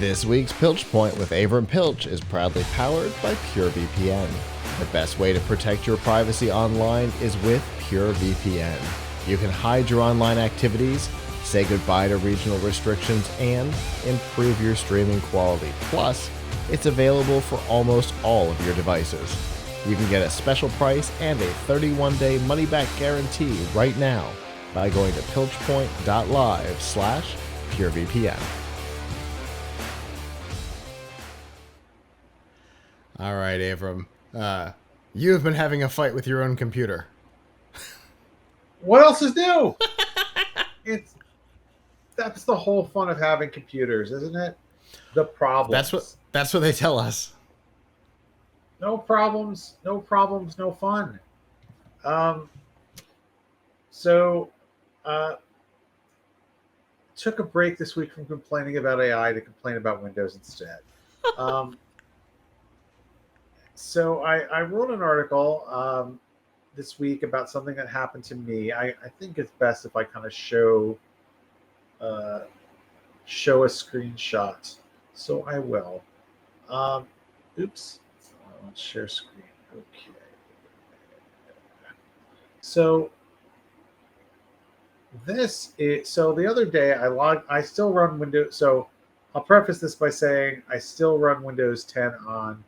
This week's Piltch Point with Avram Piltch is proudly powered by PureVPN. The best way to protect your privacy online is with PureVPN. You can hide your online activities, say goodbye to regional restrictions, and improve your streaming quality. Plus, it's available for almost all of your devices. You can get a special price and a 31-day money-back guarantee right now by going to pilchpoint.live/PureVPN. All right, Avram. You have been having a fight with your own computer. What else is new? That's the whole fun of having computers, isn't it? The problems. That's what they tell us. No problems, no fun. Took a break this week from complaining about AI to complain about Windows instead. So I wrote an article this week about something that happened to me. I think it's best if I kind of show a screenshot. So I will. Oops. Let's share screen. Okay. So the other day I still run Windows. So I'll preface this by saying I still run Windows 10 on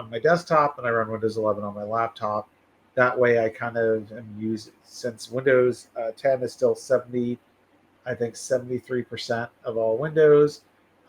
my desktop, and I run Windows 11 on my laptop. That way I kind of am using, since Windows 10 is still 73% of all Windows.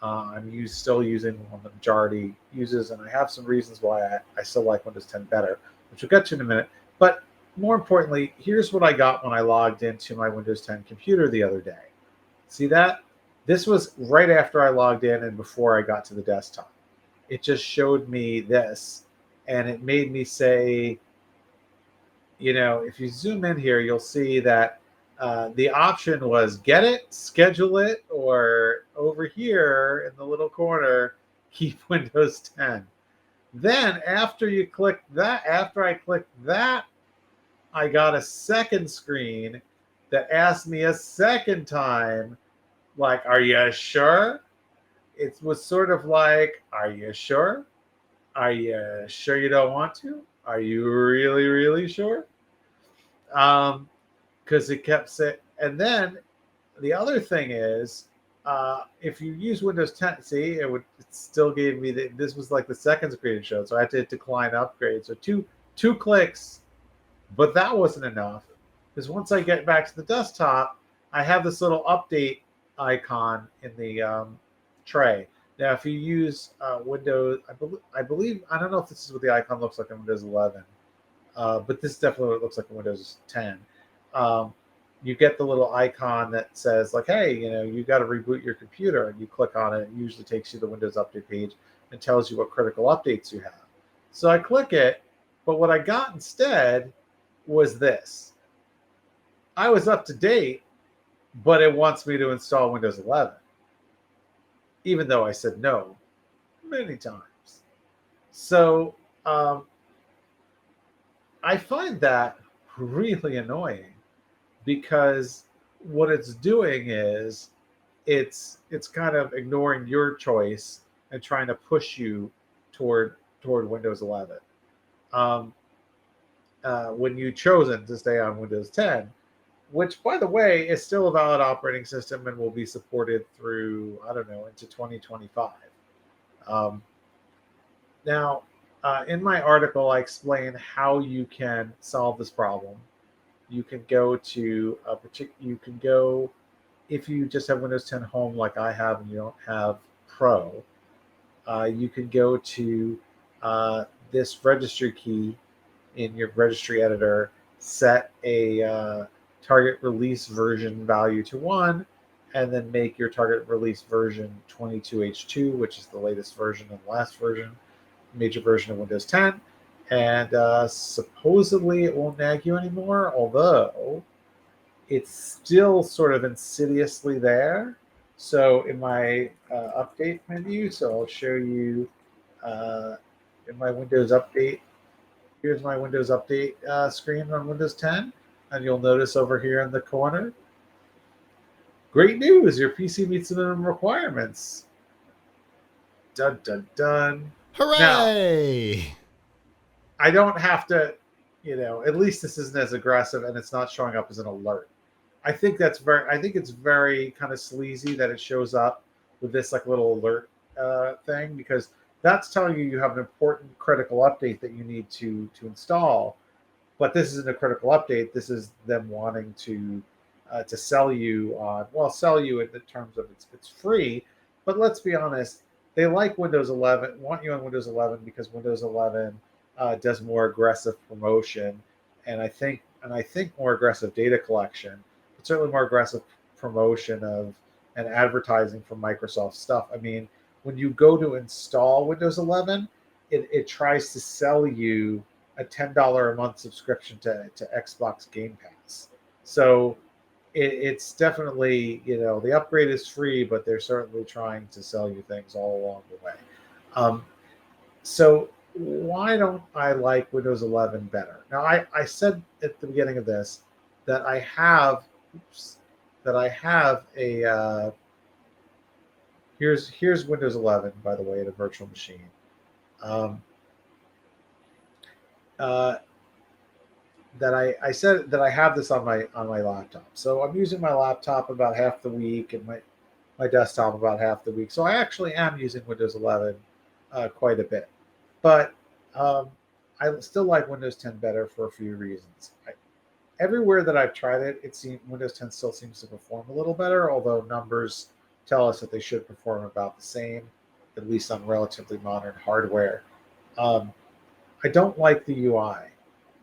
I'm still using one the majority uses, and I have some reasons why I still like Windows 10 better, which we'll get to in a minute. But more importantly, here's what I got when I logged into my Windows 10 computer the other day. See that? This was right after I logged in and before I got to the desktop. It just showed me this, and it made me say, if you zoom in here, you'll see that the option was get it, schedule it, or over here in the little corner, keep Windows 10. Then after I clicked that, I got a second screen that asked me a second time, like, are you sure? It was sort of like, are you sure? Are you sure you don't want to? Are you really, really sure? Because it kept saying, and then the other thing is, if you use Windows 10, see, it still gave me this was like the second screenshot, so I had to hit decline upgrade. So two clicks, but that wasn't enough, because once I get back to the desktop, I have this little update icon in the tray. Now, if you use Windows, I believe, I don't know if this is what the icon looks like on Windows 11, but this is definitely what it looks like on Windows 10. You get the little icon that says, like, hey, you got to reboot your computer, and you click on it. It usually takes you to the Windows Update page and tells you what critical updates you have. So I click it, but what I got instead was this. I was up to date, but it wants me to install Windows 11, even though I said no many times. So I find that really annoying, because what it's doing is it's kind of ignoring your choice and trying to push you toward Windows 11. When you've chosen to stay on Windows 10, which, by the way, is still a valid operating system and will be supported through, I don't know, into 2025. Now, in my article, I explain how you can solve this problem. You can go to if you just have Windows 10 Home like I have and you don't have Pro, you can go to this registry key in your registry editor, set a target release version value to 1, and then make your target release version 22H2, which is the latest version and last version, major version of Windows 10. And supposedly it won't nag you anymore, although it's still sort of insidiously there. So in my update menu, so I'll show you in my Windows Update. Here's my Windows Update screen on Windows 10. And you'll notice over here in the corner, great news, your PC meets the minimum requirements. Dun dun dun. Now, Hooray! I don't have to, at least this isn't as aggressive and it's not showing up as an alert. I think it's very kind of sleazy that it shows up with this like little alert thing, because that's telling you have an important critical update that you need to install. But this isn't a critical update. This is them wanting to sell you on, well, sell you in the terms of it's free. But let's be honest, they like Windows 11, want you on Windows 11 because Windows 11 does more aggressive promotion, and I think more aggressive data collection, but certainly more aggressive promotion of and advertising from Microsoft stuff. I mean, when you go to install Windows 11, it tries to sell you a $10 a month subscription to Xbox Game Pass. So it's definitely, the upgrade is free, but they're certainly trying to sell you things all along the way. Um, so why don't I like Windows 11 better? Now, I said at the beginning of this that I have, that I have a, here's Windows 11, by the way, in a virtual machine. Um, uh, that I said that I have this on my laptop. So I'm using my laptop about half the week and my desktop about half the week. So I actually am using Windows 11 quite a bit. But um, I still like Windows 10 better for a few reasons. Everywhere that I've tried it, it seems Windows 10 still seems to perform a little better, although numbers tell us that they should perform about the same, at least on relatively modern hardware. Um, I don't like the UI.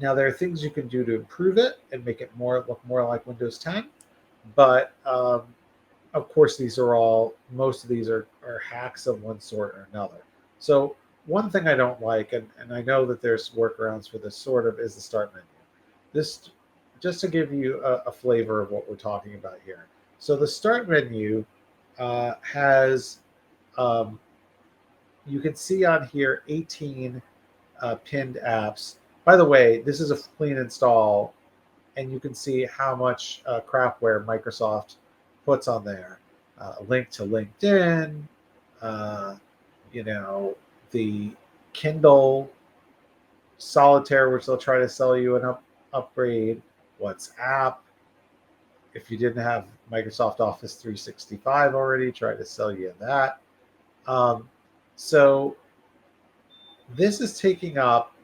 Now there are things you can do to improve it and make it look more like Windows 10, but of course most of these are hacks of one sort or another. So one thing I don't like, and I know that there's workarounds for this sort of, is the start menu. This, just to give you a flavor of what we're talking about here. So the start menu has, um, you can see on here 18 pinned apps. By the way, this is a clean install, and you can see how much crapware Microsoft puts on there. A link to LinkedIn, uh, you know, the Kindle Solitaire, which they'll try to sell you an upgrade, WhatsApp. If you didn't have Microsoft Office 365 already, try to sell you that. Um, so this is taking up,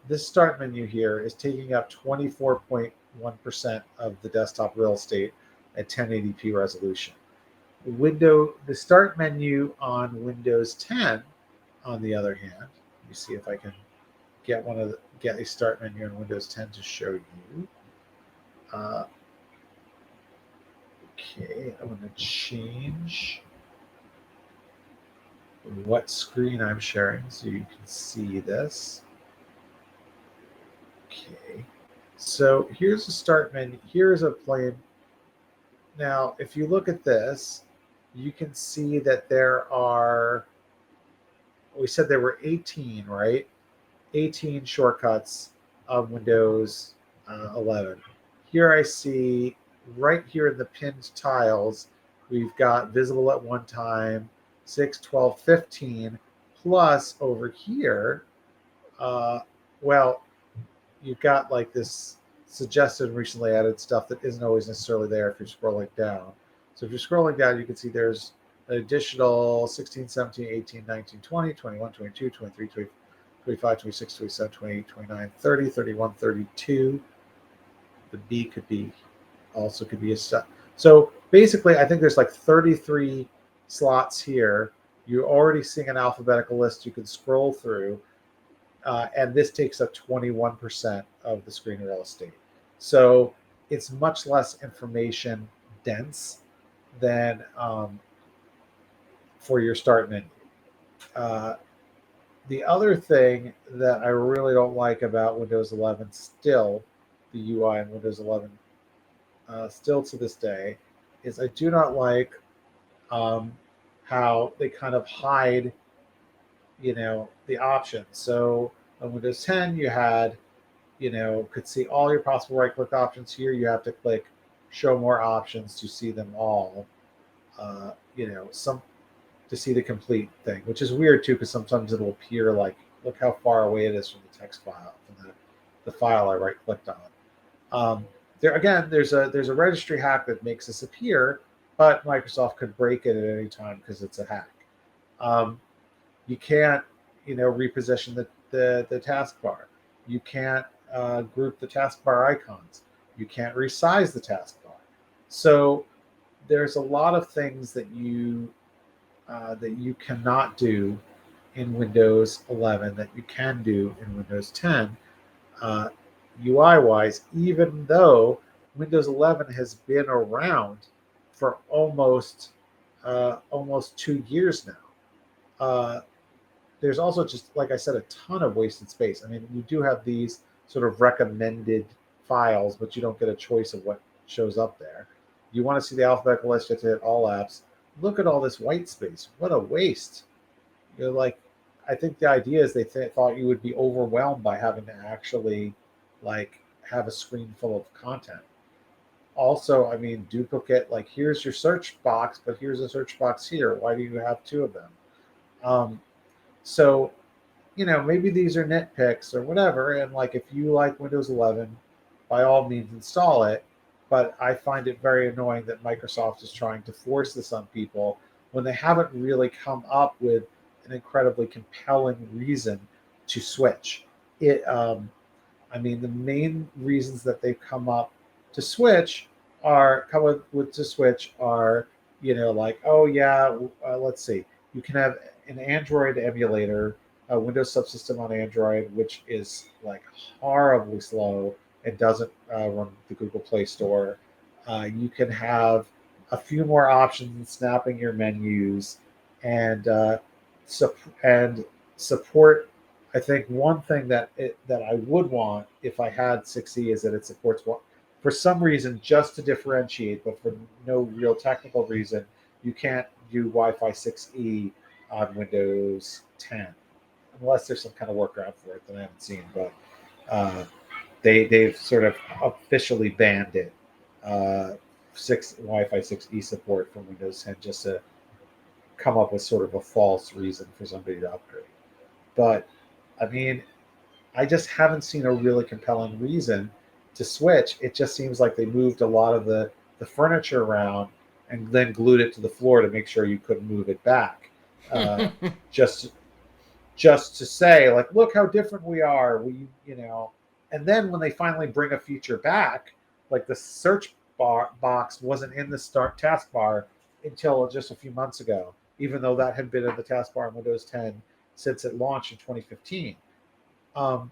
this start menu here is taking up 24.1% of the desktop real estate at 1080p resolution. The start menu on Windows 10, on the other hand, let me see if I can get a start menu on Windows 10 to show you. Okay, I'm going to change what screen I'm sharing so you can see this. Okay, so here's a start menu. Here's a plain. Now, if you look at this, you can see that we said there were 18, right? 18 shortcuts of Windows 11. Here I see right here in the pinned tiles, we've got visible at one time, 6, 12, 15, plus over here, well, you've got like this suggested and recently added stuff that isn't always necessarily there if you're scrolling down. So if you're scrolling down, you can see there's an additional 16, 17, 18, 19, 20, 21, 22, 23, 25, 26, 27, 28, 29, 30, 31, 32. The B could be a step. So basically, I think there's like 33 slots here. You're already seeing an alphabetical list you can scroll through. And this takes up 21% of the screen real estate. So it's much less information dense than for your start menu. Uh, the other thing that I really don't like about Windows 11 still, the UI in Windows 11, still to this day, is I do not like how they kind of hide, the options. So on Windows 10, you had, could see all your possible right-click options. Here, you have to click Show More Options to see them all. Some to see the complete thing, which is weird too, because sometimes it'll appear like, look how far away it is from the text file, from the file I right clicked on. There again, there's a registry hack that makes this appear, but Microsoft could break it at any time because it's a hack. Um, you can't, reposition the taskbar. You can't group the taskbar icons. You can't resize the taskbar. So there's a lot of things that you cannot do in Windows 11 that you can do in Windows 10 uh, UI wise, even though Windows 11 has been around for almost 2 years now. Uh, there's also, just like I said, a ton of wasted space. I mean, you do have these sort of recommended files, but you don't get a choice of what shows up there. You want to see the alphabetical list, you have to hit all apps. Look at all this white space. What a waste. Like, I think the idea is they thought you would be overwhelmed by having to actually like have a screen full of content. Also, I mean, duplicate, like, here's your search box, but here's a search box here. Why do you have two of them? Um, so, maybe these are nitpicks or whatever. And like, if you like Windows 11, by all means install it. But I find it very annoying that Microsoft is trying to force this on people when they haven't really come up with an incredibly compelling reason to switch. I mean, the main reasons that they've come up to switch to switch are, like, oh yeah, let's see, you can have an Android emulator, a Windows subsystem on Android, which is like horribly slow and doesn't run the Google Play Store. You can have a few more options in snapping your menus, and and support. I think one thing that I would want if I had 6E is that it supports what, for some reason, just to differentiate, but for no real technical reason, you can't do Wi-Fi 6E on Windows 10 unless there's some kind of workaround for it that I haven't seen. But uh, they've sort of officially banned it. Six Wi-Fi 6E support from Windows 10, just to come up with sort of a false reason for somebody to upgrade. But I mean, I just haven't seen a really compelling reason to switch. It just seems like they moved a lot of the furniture around and then glued it to the floor to make sure you couldn't move it back. Uh, just just to say, like, look how different we are. And then when they finally bring a feature back, like the search bar box wasn't in the start taskbar until just a few months ago, even though that had been in the taskbar in Windows 10 since it launched in 2015. Um,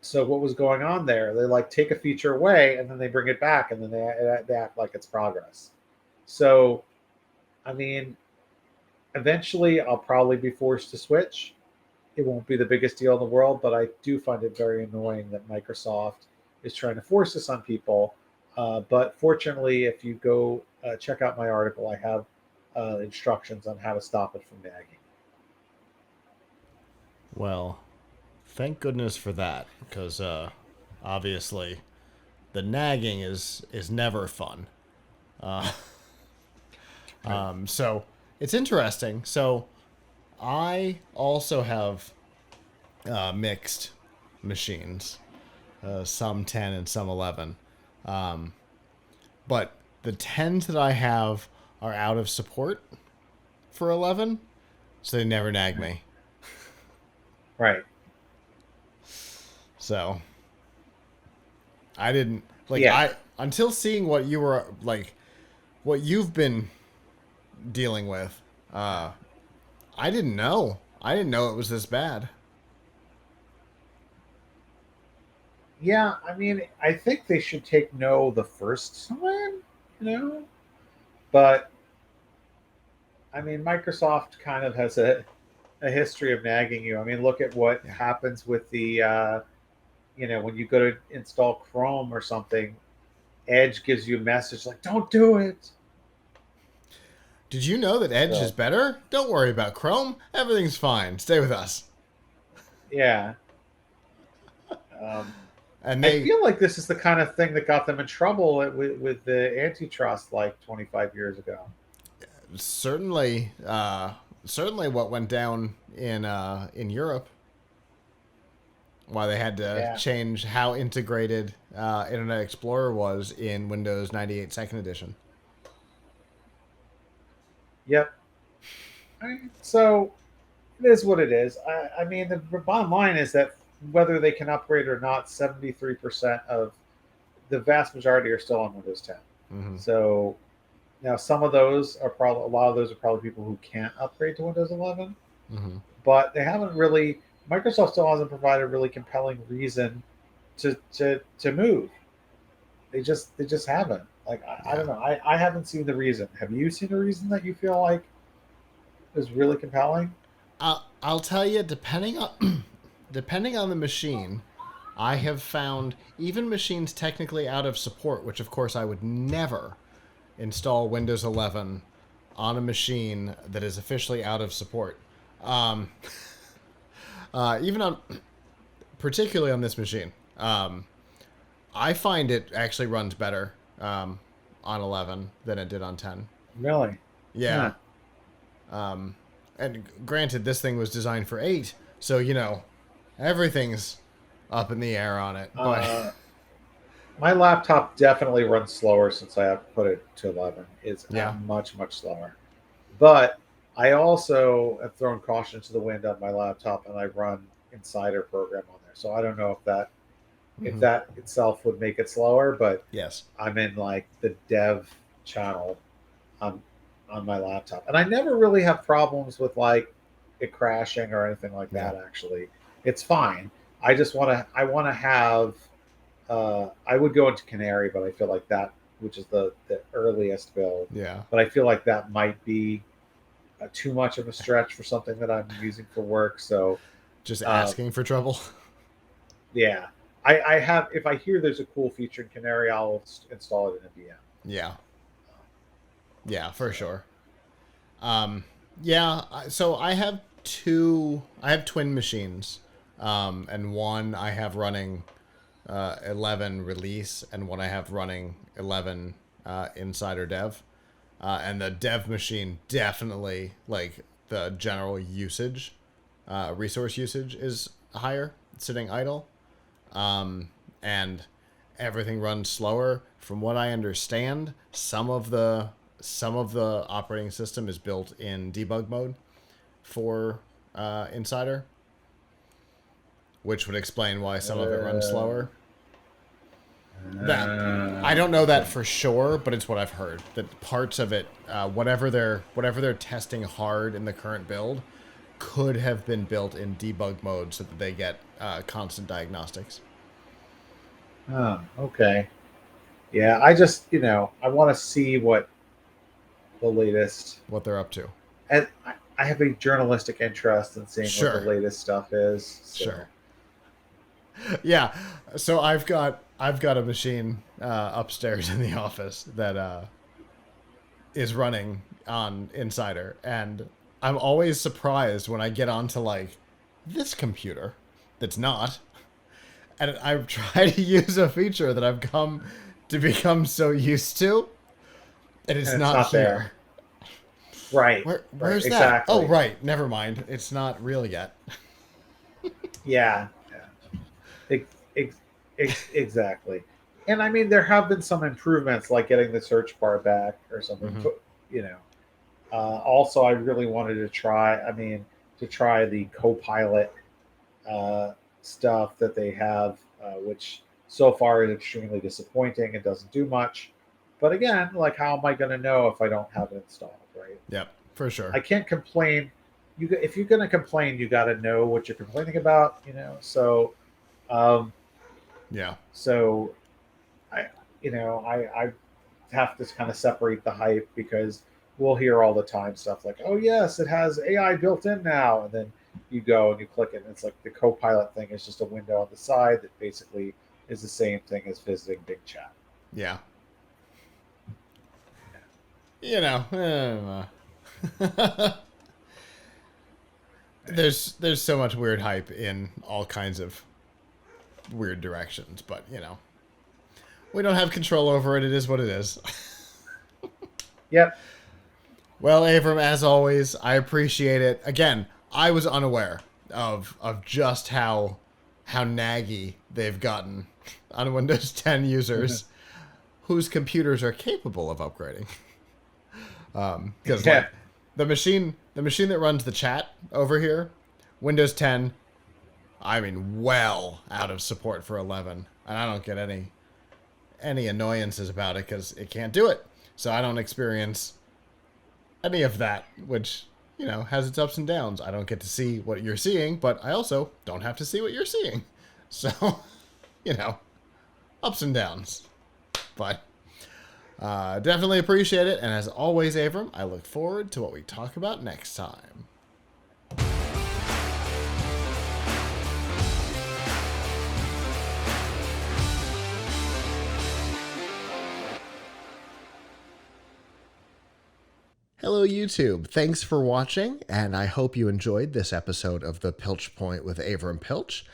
so what was going on there? They like take a feature away and then they bring it back and then they act like it's progress. So, I mean, eventually I'll probably be forced to switch. It won't be the biggest deal in the world, but I do find it very annoying that Microsoft is trying to force this on people. But fortunately, if you go check out my article, I have instructions on how to stop it from nagging. Well, thank goodness for that, because obviously the nagging is never fun. Uh, so it's interesting. So I also have mixed machines, some 10 and some 11. But the 10s that I have are out of support for 11, so they never nag me. Right. So I didn't like Yeah. I until seeing what you were like, what you've been dealing with. I didn't know. I didn't know it was this bad. Yeah, I mean, I think they should take no the first time, but I mean, Microsoft kind of has a history of nagging you. I mean, look at what Yeah. happens with when you go to install Chrome or something, Edge gives you a message like, don't do it. Did you know that Edge is So, better? Don't worry about Chrome. Everything's fine. Stay with us. yeah. Um, And I they feel like this is the kind of thing that got them in trouble with the antitrust like 25 years ago. certainly, certainly what went down in Europe. Why they had to Yeah. change how integrated Internet Explorer was in Windows 98 Second Edition. Yep. So it is what it is. I mean, the bottom line is that whether they can upgrade or not, 73% of the vast majority are still on Windows 10. Mm-hmm. So now some of those are probably, a lot of those are probably people who can't upgrade to Windows 11, Mm-hmm. but they haven't really, Microsoft still hasn't provided a really compelling reason to move. They just haven't. Like, I Yeah. don't know. I haven't seen the reason. Have you seen a reason that you feel like is really compelling? I'll tell you, depending on depending on the machine, I have found even machines technically out of support, which of course I would never install Windows 11 on a machine that is officially out of support. Um, even on, particularly on this machine, I find it actually runs better on 11 than it did on 10. Really? Yeah. Huh. And granted, this thing was designed for 8, so, everything's up in the air on it. But, Uh, my laptop definitely runs slower since I have put it to 11. It's yeah. much, much slower. But I also have thrown caution to the wind on my laptop, and I run Insider program on there. So I don't know if Mm-hmm. that itself would make it slower, but Yes. I'm in like the dev channel on on my laptop, and I never really have problems with like it crashing or anything like Yeah. that. Actually, it's fine. I want to have I would go into Canary, but I feel like that, which is the earliest build, Yeah. but I feel like that might be too much of a stretch for something that I'm using for work. So, Just uh, asking for trouble. yeah, I have. If I hear there's a cool feature in Canary, I'll install it in a VM. Yeah. Yeah, for So, sure. Um, yeah, so I have twin machines. And one I have running 11 release, and one I have running 11 insider dev. And the dev machine definitely, like, the general usage, resource usage is higher, sitting idle. And everything runs slower. From what I understand, some of the operating system is built in debug mode for Insider, which would explain why some of it runs uh, slower. That I don't know that okay. for sure, but it's what I've heard. That parts of it, whatever they're testing hard in the current build, could have been built in debug mode so that they get constant diagnostics. Oh, okay. Yeah, I just I want to see what the latest. What they're up to. And I have a journalistic interest in seeing what the Sure, latest stuff is. So, sure. Yeah. So I've got a machine upstairs in the office that is running on Insider, and I'm always surprised when I get onto like this computer that's not, and I try to use a feature that I've come to become so used to, and it's and it's not not there. here. Right. Right. Where's that? Oh, Exactly. right. Never mind. It's not real yet. Yeah. Yeah. Exactly. And I mean, there have been some improvements, like getting the search bar back or something. Mm-hmm. You know. Also, I really wanted to try. I mean, to try the Copilot uh, stuff that they have, which so far is extremely disappointing. It doesn't do much. But again, like, how am I going to know if I don't have it installed, right? Yep, for I sure. can't complain. If you're going to complain, you got to know what you're complaining about, So, um, Yeah. so I, I have to kind of separate the hype because we'll hear all the time stuff like, "Oh yes, it has AI built in now," and then you go and you click it, and it's like the Copilot thing is just a window on the side that basically is the same thing as visiting Bing Chat. Yeah. You know. There's so much weird hype in all kinds of weird directions, but we don't have control over it. It is what it is. Yep. Well, Avram, as always, I appreciate it. Again, I was unaware of just how naggy they've gotten on Windows 10 users whose computers are capable of upgrading. Because Yeah. like the machine that runs the chat over here, Windows 10, I mean, well out of support for 11, and I don't get any annoyances about it because it can't do it. So I don't experience any of that, which, you know, has its ups and downs. I don't get to see what you're seeing, but I also don't have to see what you're seeing. So, you know, ups and downs. But definitely appreciate it. And as always, Avram, I look forward to what we talk about next time. Hello, YouTube. Thanks for watching, and I hope you enjoyed this episode of The Piltch Point with Avram Piltch.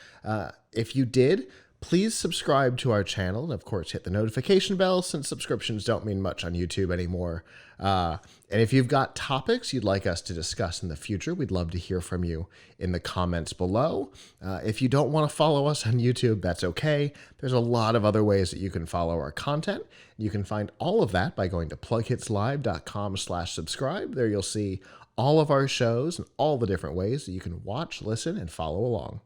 If you did, please subscribe to our channel, and of course hit the notification bell since subscriptions don't mean much on YouTube anymore. And if you've got topics you'd like us to discuss in the future, we'd love to hear from you in the comments below. If you don't want to follow us on YouTube, that's okay. There's a lot of other ways that you can follow our content. You can find all of that by going to plughitslive.com/subscribe. There you'll see all of our shows and all the different ways that you can watch, listen, and follow along.